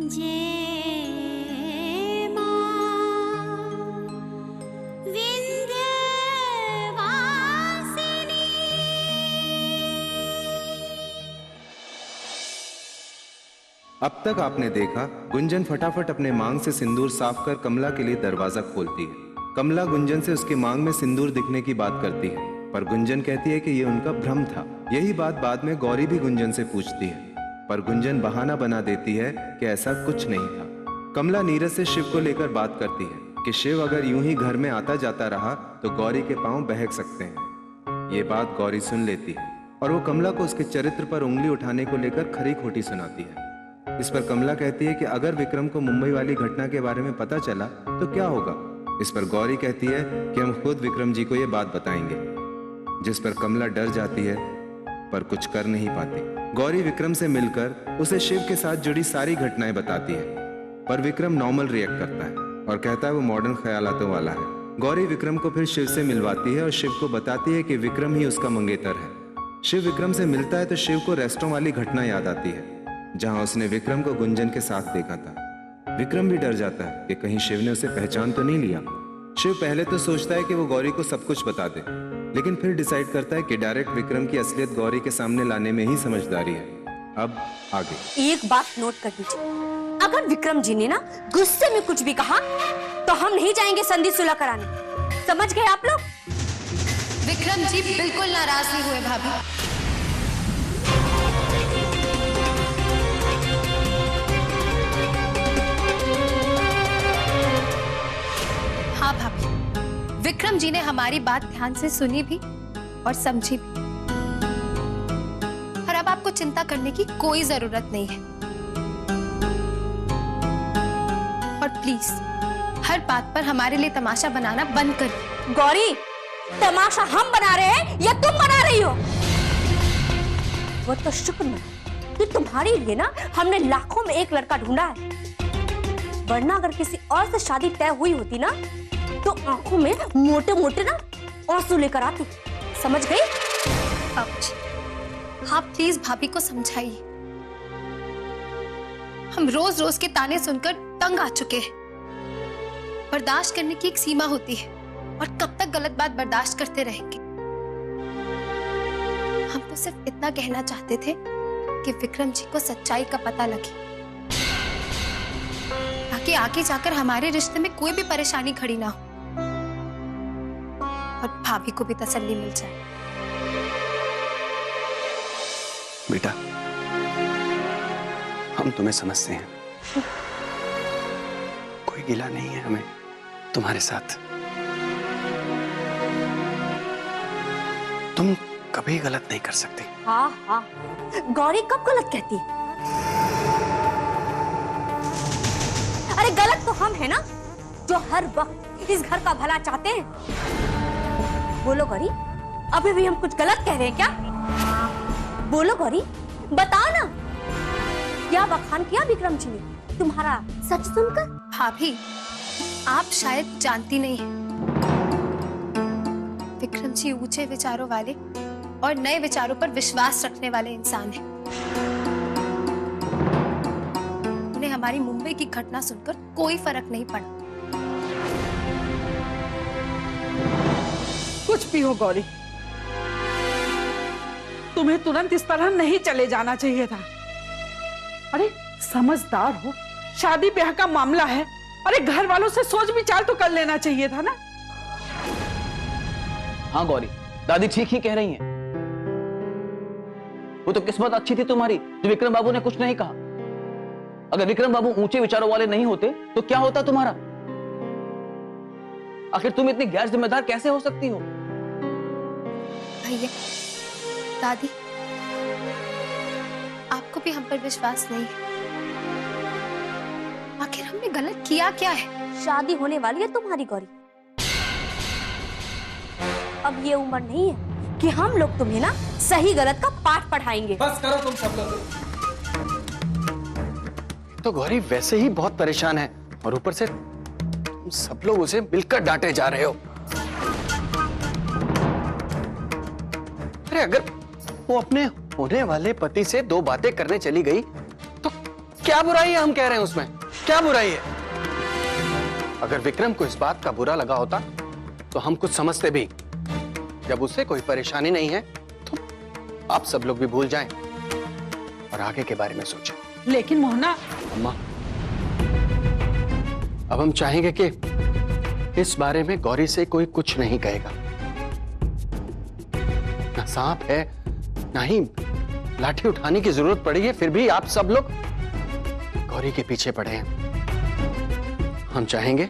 अब तक आपने देखा गुंजन फटाफट अपने मांग से सिंदूर साफ कर कमला के लिए दरवाजा खोलती है। कमला गुंजन से उसके मांग में सिंदूर दिखने की बात करती है, पर गुंजन कहती है कि ये उनका भ्रम था। यही बात बाद में गौरी भी गुंजन से पूछती है, पर गुंजन बहाना बना देती है कि ऐसा कुछ नहीं था। कमला नीरज से शिव को लेकर बात करती है कि शिव अगर यूं ही घर में आता जाता रहा तो गौरी के पांव बहक सकते हैं। ये बात गौरी सुन लेती है और वो कमला को उसके चरित्र पर उंगली उठाने को लेकर खरी खोटी सुनाती है। इस पर कमला कहती है कि अगर विक्रम को मुंबई वाली घटना के बारे में पता चला तो क्या होगा। इस पर गौरी कहती है कि हम खुद विक्रम जी को यह बात बताएंगे, जिस पर कमला डर जाती है पर कुछ कर नहीं पाती। गौरी विक्रम से मिलकर उसे शिव के साथ जुड़ी सारी घटनाएं बताती है, पर विक्रम नॉर्मल रिएक्ट करता है और कहता है वो मॉडर्न ख्यालातों वाला है। गौरी विक्रम को फिर शिव से मिलवाती है और शिव को बताती है कि विक्रम ही उसका मंगेतर है। शिव विक्रम से मिलता है तो शिव को रेस्टोरेंट वाली घटना याद आती है जहां उसने विक्रम को गुंजन के साथ देखा था। विक्रम भी डर जाता है कि कहीं शिव ने उसे पहचान तो नहीं लिया। शिव पहले तो सोचता है कि वो गौरी को सब कुछ बता दे, लेकिन फिर डिसाइड करता है कि डायरेक्ट विक्रम की असलियत गौरी के सामने लाने में ही समझदारी है। अब आगे एक बात नोट कर दीजिए, अगर विक्रम जी ने ना गुस्से में कुछ भी कहा तो हम नहीं जाएंगे संधि सुलह कराने। समझ गए आप लोग? विक्रम जी बिल्कुल नाराज नहीं हुए भाभी। हाँ भाभी, विक्रम जी ने हमारी बात ध्यान से सुनी भी और समझी भी, और अब आपको चिंता करने की कोई जरूरत नहीं है। और प्लीज हर बात पर हमारे लिए तमाशा बनाना बंद करिए। गौरी, तमाशा हम बना रहे हैं या तुम बना रही हो? वो तो शुक्र है कि तुम्हारे लिए ना हमने लाखों में एक लड़का ढूंढा है, वरना अगर किसी और से शादी तय हुई होती ना तो आंखों में मोटे मोटे ना आंसू लेकर आती। समझ गई? आप प्लीज भाभी को समझाइए। हम रोज रोज के ताने सुनकर तंग आ चुके हैं। बर्दाश्त करने की एक सीमा होती है, और कब तक गलत बात बर्दाश्त करते रहेंगे। हम तो सिर्फ इतना कहना चाहते थे कि विक्रम जी को सच्चाई का पता लगे, ताकि आगे जाकर हमारे रिश्ते में कोई भी परेशानी खड़ी ना हो और भाभी को भी तसल्ली मिल जाए। बेटा, हम तुम्हें समझते हैं, कोई गिला नहीं है हमें तुम्हारे साथ। तुम कभी गलत नहीं कर सकती। हाँ हाँ, गौरी कब गलत कहती है? अरे गलत तो हम है ना, जो हर वक्त इस घर का भला चाहते हैं। बोलो गौरी, अभी भी हम कुछ गलत कह रहे हैं क्या? बोलो गौरी, बताओ ना, क्या बखान किया विक्रम जी ने तुम्हारा सच सुनकर? भाभी, आप शायद जानती नहीं हैं, विक्रम जी ऊंचे विचारों वाले और नए विचारों पर विश्वास रखने वाले इंसान हैं। उन्हें हमारी मुंबई की घटना सुनकर कोई फर्क नहीं पड़ा। कुछ भी हो गौरी, तुम्हें तुरंत इस तरह नहीं चले जाना चाहिए था। अरे समझदार हो, शादी ब्याह का मामला है, अरे घर वालों से सोच विचार तो कर लेना चाहिए था ना। हाँ गौरी, दादी ठीक ही कह रही हैं। वो तो किस्मत अच्छी थी तुम्हारी जो विक्रम बाबू ने कुछ नहीं कहा। अगर विक्रम बाबू ऊंचे विचारों वाले नहीं होते तो क्या होता तुम्हारा? आखिर तुम इतनी गैर जिम्मेदार कैसे हो सकती हो? भैया, दादी, आपको भी हम पर विश्वास नहीं है। आखिर हमने गलत किया क्या है? शादी होने वाली है तुम्हारी गौरी। अब ये उम्र नहीं है कि हम लोग तुम्हें ना सही गलत का पाठ पढ़ाएंगे। बस करो तुम सब लोग। तो गौरी वैसे ही बहुत परेशान है और ऊपर से तुम सब लोग उसे मिलकर डांटे जा रहे हो। अरे अगर वो अपने होने वाले पति से दो बातें करने चली गई तो क्या बुराई है हम कह रहे हैं उसमें? क्या बुराई है? अगर विक्रम को इस बात का बुरा लगा होता तो हम कुछ समझते भी। जब उसे कोई परेशानी नहीं है तो आप सब लोग भी भूल जाएं और आगे के बारे में सोचें। लेकिन मोहना, अम्मा, अब हम चाहेंगे कि इस बारे में गौरी से कोई कुछ नहीं कहेगा। ना सांप है, ना ही लाठी उठाने की जरूरत पड़ी है, फिर भी आप सब लोग गौरी के पीछे पड़े हैं। हम चाहेंगे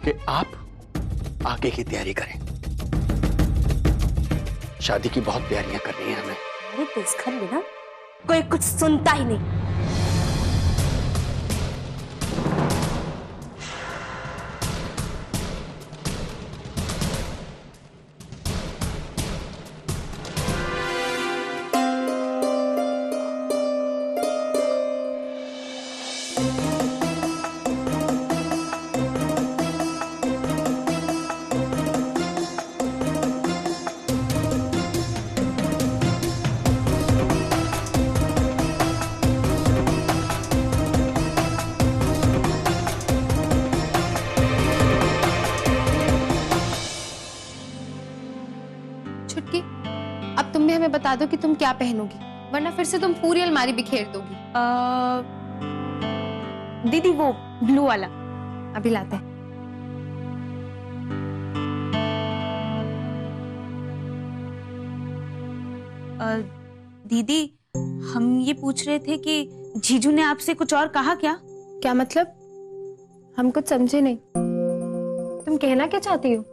कि आप आगे की तैयारी करें। शादी की बहुत तैयारियां करनी है हमें। अरे तो इस घर में ना कोई कुछ सुनता ही नहीं। छुटकी, अब तुम भी हमें बता दो कि तुम क्या पहनोगी, वरना फिर से तुम पूरी अलमारी बिखेर दोगी। दीदी वो ब्लू वाला। अभी लाते हैं। दीदी, हम ये पूछ रहे थे कि जीजू ने आपसे कुछ और कहा क्या? क्या मतलब? हम कुछ समझे नहीं। तुम कहना क्या चाहती हो?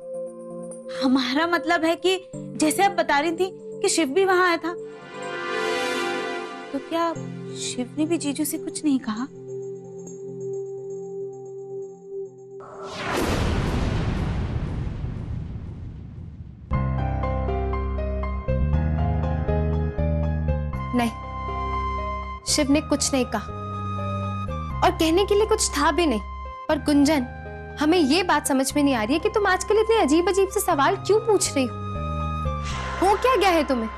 हमारा मतलब है कि जैसे आप बता रही थी कि शिव भी वहां आया था, तो क्या शिव ने भी जीजू से कुछ नहीं कहा? नहीं, शिव ने कुछ नहीं कहा और कहने के लिए कुछ था भी नहीं। पर गुंजन, हमें ये बात समझ में नहीं आ रही है कि तुम आजकल इतने अजीब अजीब से सवाल क्यों पूछ रही हो क्या गया है तुम्हें?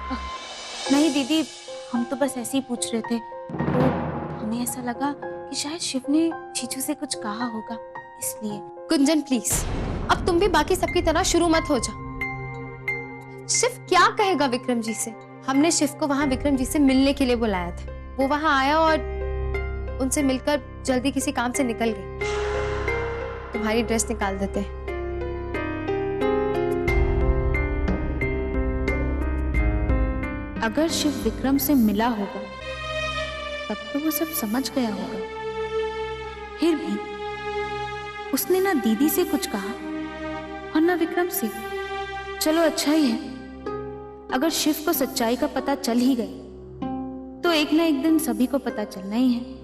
नहीं दीदी, हम तो बस ऐसे ही पूछ रहे थे। तो हमें ऐसा लगा कि शायद शिव ने जीजू से कुछ कहा होगा, इसलिए। गुंजन प्लीज, अब तुम भी बाकी सबकी तरह शुरू मत हो जाओ। शिव क्या कहेगा विक्रम जी से? हमने शिव को वहां विक्रम जी से मिलने के लिए बुलाया था। वो वहां आया और उनसे मिलकर जल्दी किसी काम से निकल गई। तुम्हारी ड्रेस निकाल देते हैं। अगर शिव विक्रम से मिला होगा तब तो वो सब समझ गया होगा। फिर भी उसने ना दीदी से कुछ कहा और ना विक्रम से। चलो अच्छा ही है, अगर शिव को सच्चाई का पता चल ही गई तो एक ना एक दिन सभी को पता चलना ही है।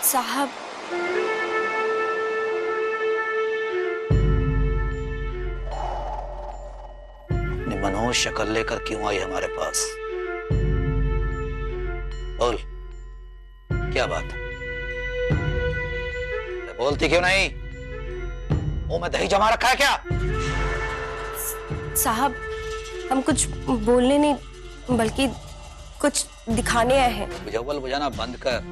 साहब, मनोज शक्ल लेकर क्यों आई हमारे पास? बोल, क्या बात है? बोलती क्यों नहीं? मुंह में दही जमा रखा है क्या? साहब, हम कुछ बोलने नहीं बल्कि कुछ दिखाने आए हैं। जुगल बुझाना बंद कर।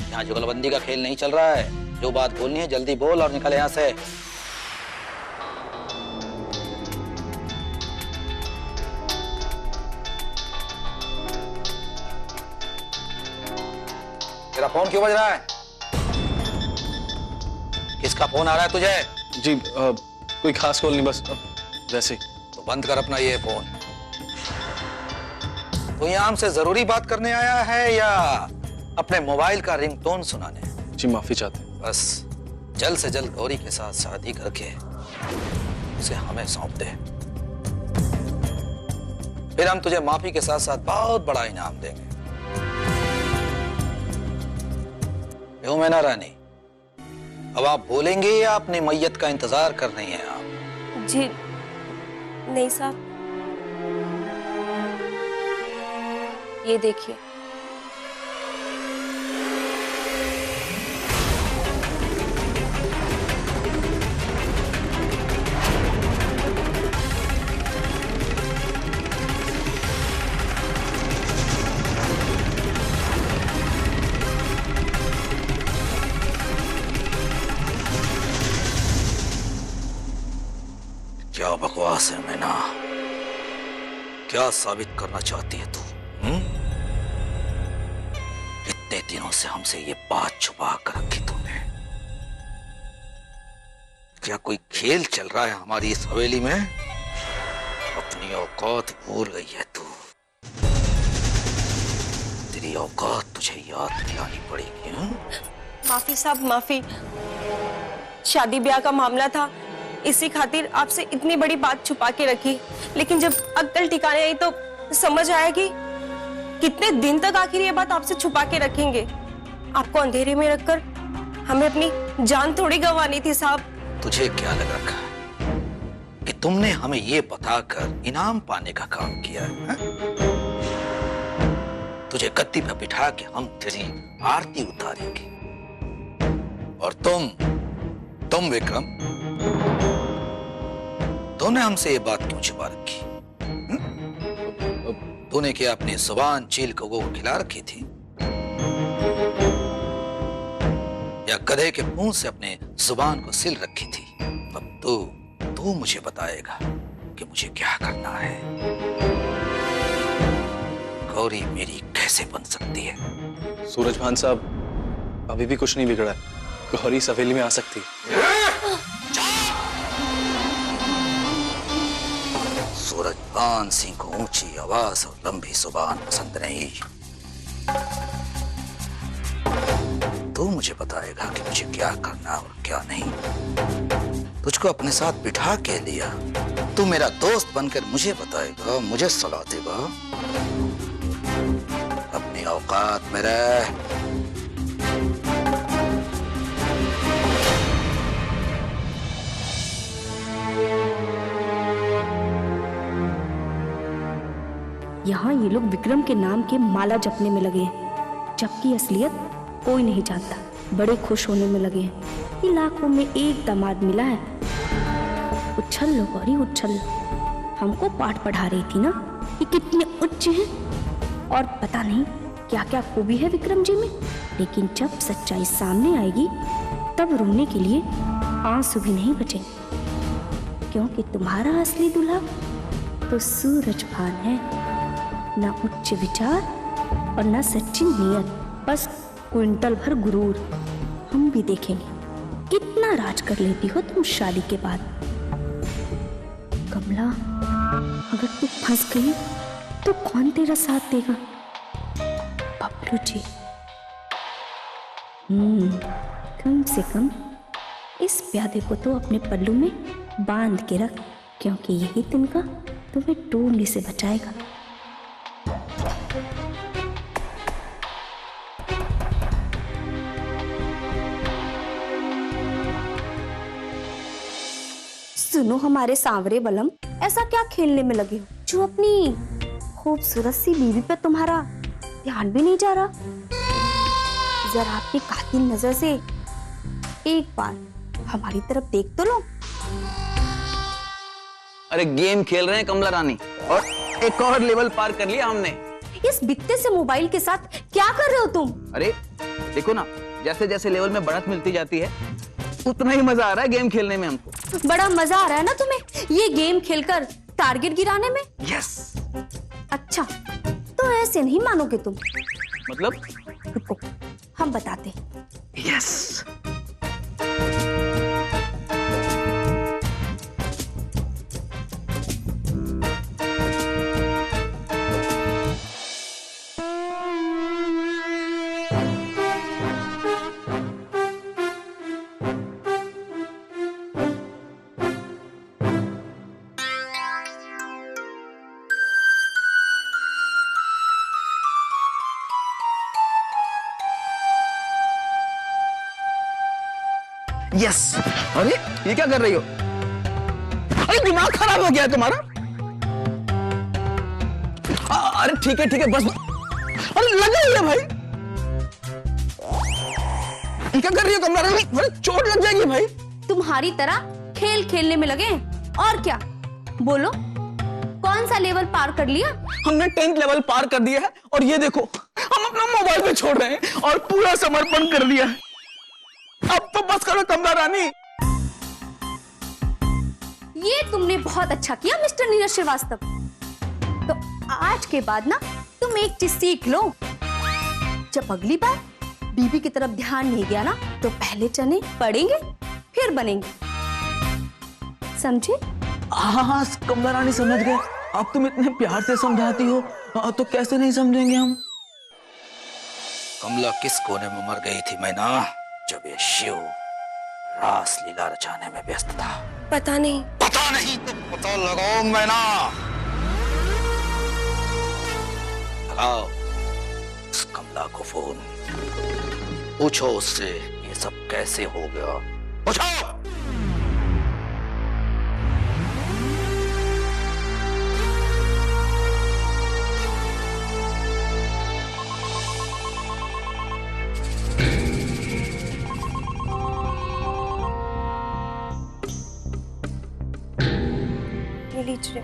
यहाँ जुगलबंदी का खेल नहीं चल रहा है। जो बात बोलनी है जल्दी बोल और निकल यहाँ से। तेरा फोन क्यों बज रहा है? किसका फोन आ रहा है तुझे? जी कोई खास कॉल नहीं, बस वैसे ही। तो बंद कर अपना ये फोन। तो यहाँ हमसे जरूरी बात करने आया है या अपने मोबाइल का रिंगटोन सुनाने? जी माफी चाहते हैं। बस जल्द से जल्द गौरी के साथ शादी करके उसे हमें सौंप दे, फिर हम तुझे माफी के साथ साथ बहुत बड़ा इनाम देंगे। क्यों मैना रानी, अब आप बोलेंगे या अपनी मैयत का इंतजार कर रही हैं आप? जी नहीं साहब, ये देखिए। क्या बकवास है मैना? क्या साबित करना चाहती है तू? इतने दिनों से हमसे ये बात छुपा कर रखी तूने। क्या कोई खेल चल रहा है हमारी इस हवेली में? अपनी औकात भूल गई है तू। तेरी औकात तुझे याद दिलानी पड़ेगी। माफी साहब, माफी। शादी ब्याह का मामला था, इसी खातिर आपसे इतनी बड़ी बात छुपा के रखी, लेकिन जब अक्ल ठिकाने आई तो समझ आया कि कितने दिन तक आखिर ये बात आपसे छुपा के रखेंगे। आपको अंधेरे में रखकर हमें अपनी जान थोड़ी गंवानी थी साहब। तुझे क्या लग रखा है कि तुमने हमें ये बताकर इनाम पाने का काम किया है? तुझे गद्दी पर बिठा के हम तेरी आरती उतारेंगे और तुम विक्रम, तूने हमसे ये बात क्यों छुपा रखी? तूने क्या अपनी जुबान चील कौवों को खिला रखी थी, या गधे के मुंह से अपने जुबान को सिल रखी थी? अब तू मुझे बताएगा कि मुझे क्या करना है। गौरी मेरी कैसे बन सकती है? सूरजभान साहब, अभी भी कुछ नहीं बिगड़ा है। गौरी इस हवेली में आ सकती है। सूरजभान सिंह को ऊंची आवाज और लंबी जुबान पसंद नहीं। तू मुझे बताएगा कि मुझे क्या करना और क्या नहीं। तुझको अपने साथ बिठा के लिया, तू मेरा दोस्त बनकर मुझे बताएगा, मुझे सलाह देगा। अपनी औकात में रह। यहाँ ये लोग विक्रम के नाम के माला जपने में लगे हैं, जबकि असलियत कोई नहीं जानता। बड़े खुश होने में लगे हैं कि लाखों में एक दामाद मिला है। उछल लो गौरी, उछल लो। हमको पाठ पढ़ा रही थी ना कि कितने उच्च हैं और पता नहीं क्या क्या खूबी है विक्रम जी में, लेकिन जब सच्चाई सामने आएगी तब रोने के लिए आंसू भी नहीं बचेंगे, क्योंकि तुम्हारा असली दूल्हा तो सूरजभान है। ना उच्च विचार और ना सच्ची नियत, बस क्विंटल भर गुरूर। हम भी देखेंगे कितना राज कर लेती हो तुम शादी के बाद। कमला, अगर तू फंस गई तो कौन तेरा साथ देगा? बबलू जी। कम से कम इस प्यादे को तो अपने पल्लू में बांध के रख, क्योंकि यही तिनका तुम्हें डूबने से बचाएगा। सुनो हमारे सांवरे बलम, ऐसा क्या खेलने में लगे हो जो अपनी खूबसूरत सी बीवी पे तुम्हारा ध्यान भी नहीं जा रहा? जरा अपनी कातिल नजर से एक बार हमारी तरफ देख तो लो। अरे गेम खेल रहे हैं कमला रानी, और एक और लेवल पार कर लिया हमने। इस बिकते से मोबाइल के साथ क्या कर रहे हो तुम? अरे देखो ना, जैसे जैसे लेवल में बढ़त मिलती जाती है उतना ही मजा आ रहा है गेम खेलने में हमको। बड़ा मजा आ रहा है ना तुम्हें ये गेम खेलकर टारगेट गिराने में? यस। अच्छा, तो ऐसे नहीं मानोगे तुम। मतलब? रुको, हम बताते। यस। यस। अरे ये क्या कर रही हो? अरे दिमाग खराब हो गया है तुम्हारा? अरे ठीक है बस। अरे लग गई है भाई। ये क्या कर रही हो कमला रानी? अरे चोट लग जाएगी भाई। तुम्हारी तरह खेल खेलने में लगे और क्या? बोलो, कौन सा लेवल पार कर लिया? हमने 10th लेवल पार कर दिया है और ये देखो हम अपना मोबाइल पे छोड़ रहे हैं और पूरा समर्पण कर दिया है। अब तो बस करो कमला रानी। ये तुमने बहुत अच्छा किया मिस्टर नीरज श्रीवास्तव। तो आज के बाद ना तुम एक चीज सीख लो, जब अगली बार बीबी की तरफ ध्यान नहीं गया ना तो पहले चने पड़ेंगे फिर बनेंगे, समझे? हाँ कमला रानी समझ गए। अब तुम इतने प्यार से समझाती हो तो कैसे नहीं समझेंगे हम। कमला किस कोने में मर गई थी मैना जब ये शिव रास लीला रचाने में व्यस्त था? पता नहीं। पता नहीं तो पता लगाओ मैना। लगाओ उस कमला को फोन, पूछो उससे ये सब कैसे हो गया। पूछो। लीजिए।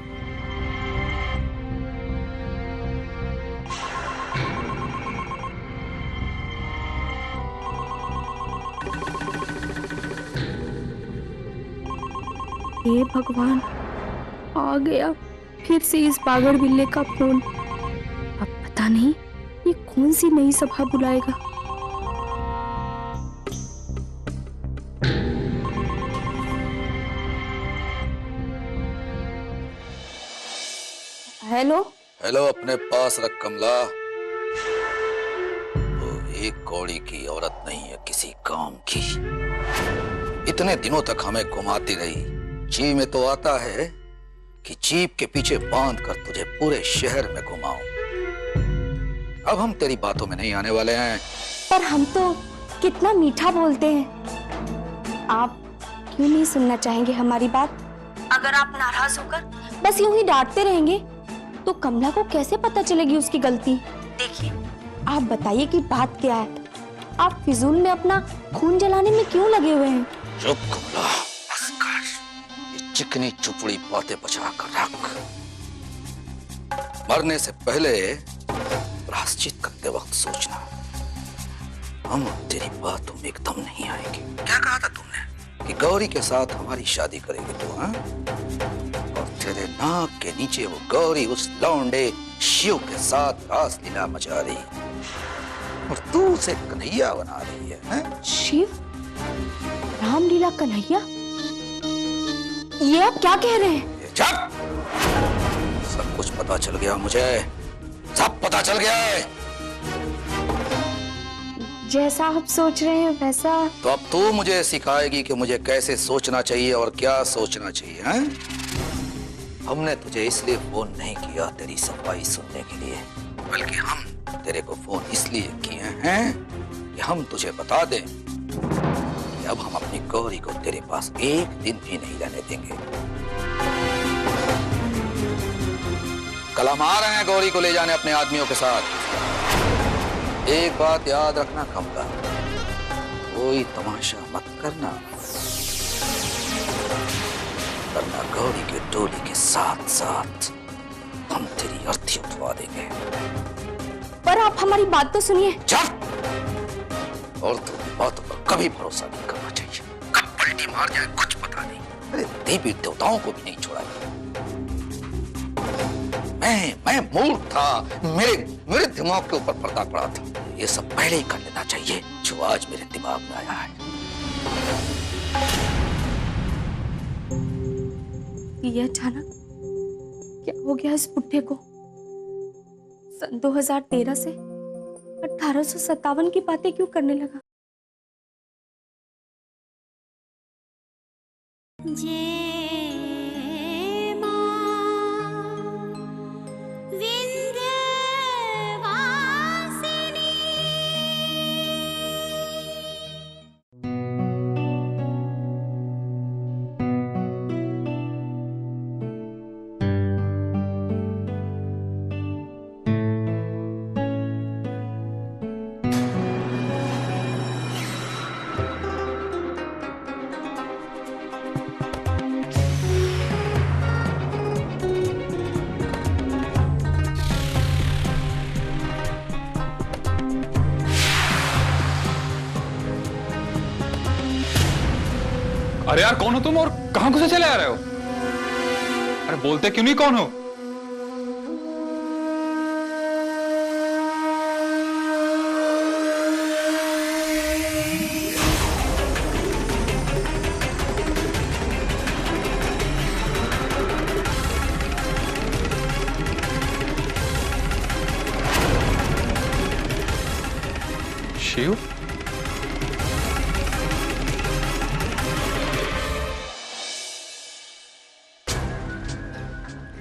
हे भगवान, आ गया फिर से इस पागल बिल्ले का फोन। अब पता नहीं ये कौन सी नई सभा बुलाएगा। हेलो हेलो, अपने पास रख कमला। वो एक कौड़ी की औरत नहीं है किसी काम की। इतने दिनों तक हमें घुमाती रही। जी में तो आता है कि जीप के पीछे बांध कर तुझे पूरे शहर में घुमाऊं। अब हम तेरी बातों में नहीं आने वाले हैं। पर हम तो कितना मीठा बोलते हैं। आप क्यों नहीं सुनना चाहेंगे हमारी बात? अगर आप नाराज होकर बस यूं ही डांटते रहेंगे तो कमला को कैसे पता चलेगी उसकी गलती? देखिए, आप बताइए कि बात क्या है। आप फिजूल में अपना खून जलाने में क्यों लगे हुए हैं? चुप कमला, बस कर। ये चिकनी चुपड़ी बातें बचा कर रख। मरने से पहले प्रायश्चित करते वक्त सोचना, हम तेरी बातों में एकदम नहीं आएंगे। क्या कहा था तुमने कि गौरी के साथ हमारी शादी करेगी तू? हाँ, और तेरे नाक के नीचे वो गौरी उस लौंडे शिव के साथ रास लीला मचा रही और तू उसे कन्हैया बना रही है? शिव, रामलीला कन्हैया, ये आप क्या कह रहे हैं? चुप! सब कुछ पता चल गया मुझे, सब पता चल गया है। जैसा आप सोच रहे हैं वैसा। तो अब तू मुझे सिखाएगी कि मुझे कैसे सोचना चाहिए और क्या सोचना चाहिए। हैं? हमने तुझे इसलिए फोन नहीं किया तेरी सफाई सुनने के लिए, बल्कि हम तेरे को फोन इसलिए किए हैं कि हम तुझे बता दें कि अब हम अपनी गौरी को तेरे पास एक दिन भी नहीं रहने देंगे। कल हम आ रहे हैं गौरी को ले जाने अपने आदमियों के साथ। एक बात याद रखना कमला, कोई तमाशा मत करना, वरना गौरी के डोली के साथ साथ हम तेरी अर्थी उठवा देंगे। पर आप हमारी बात तो सुनिए। चल, और तो बातों पर कभी भरोसा नहीं करना चाहिए। कब पलटी मार जाए कुछ पता नहीं। अरे देवी देवताओं को भी नहीं छोड़ा। मैं मूर्ख था, मेरे दिमाग के ऊपर पर्दा पड़ा था। ये सब पहले ही कर लेना चाहिए जो आज मेरे दिमाग में आया है। ये अचानक क्या हो गया इस बुढ़े को? सन 2013 से 1857 की बातें क्यों करने लगा? अरे यार, कौन हो तुम और कहां घुसे चले आ रहे हो? अरे बोलते क्यों नहीं कौन हो? शिव?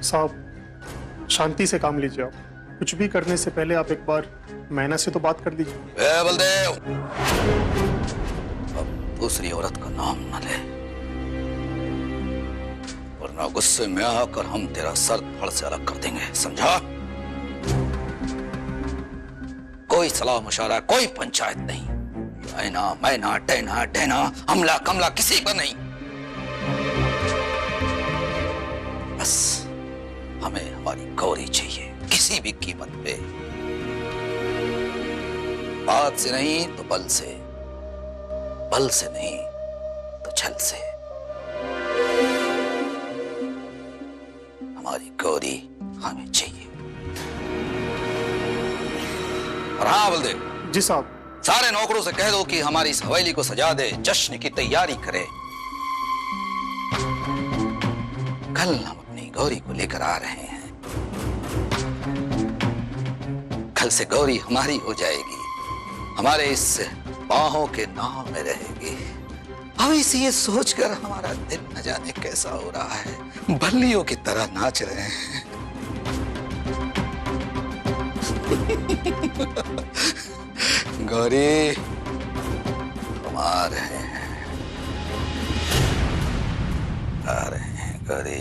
साहब, शांति से काम लीजिए। आप कुछ भी करने से पहले आप एक बार मैना से तो बात कर लीजिए। बलदेव, अब दूसरी औरत का नाम न ले, वरना गुस्से में आकर हम तेरा सर धड़ से अलग कर देंगे, समझा? कोई सलाह मशवरा, कोई पंचायत नहीं। ऐना मैना टैना डैना हमला कमला किसी पर नहीं। बस हमें हमारी गौरी चाहिए, किसी भी कीमत पे। बात से नहीं तो बल से, बल से नहीं तो छल से। हमारी गौरी हमें चाहिए। और हाँ बलदेव जी साहब। सारे नौकरों से कह दो कि हमारी इस हवेली को सजा दे, जश्न की तैयारी करे। कल हम अपनी गौरी को लेकर आ रहे हैं। कल से गौरी हमारी हो जाएगी, हमारे इस बाहों के नाम में रहेगी। अब इसी ये सोचकर हमारा दिल न जाने कैसा हो रहा है, बल्लियों की तरह नाच रहे हैं। गौरी हम आ रहे हैं, गौरी।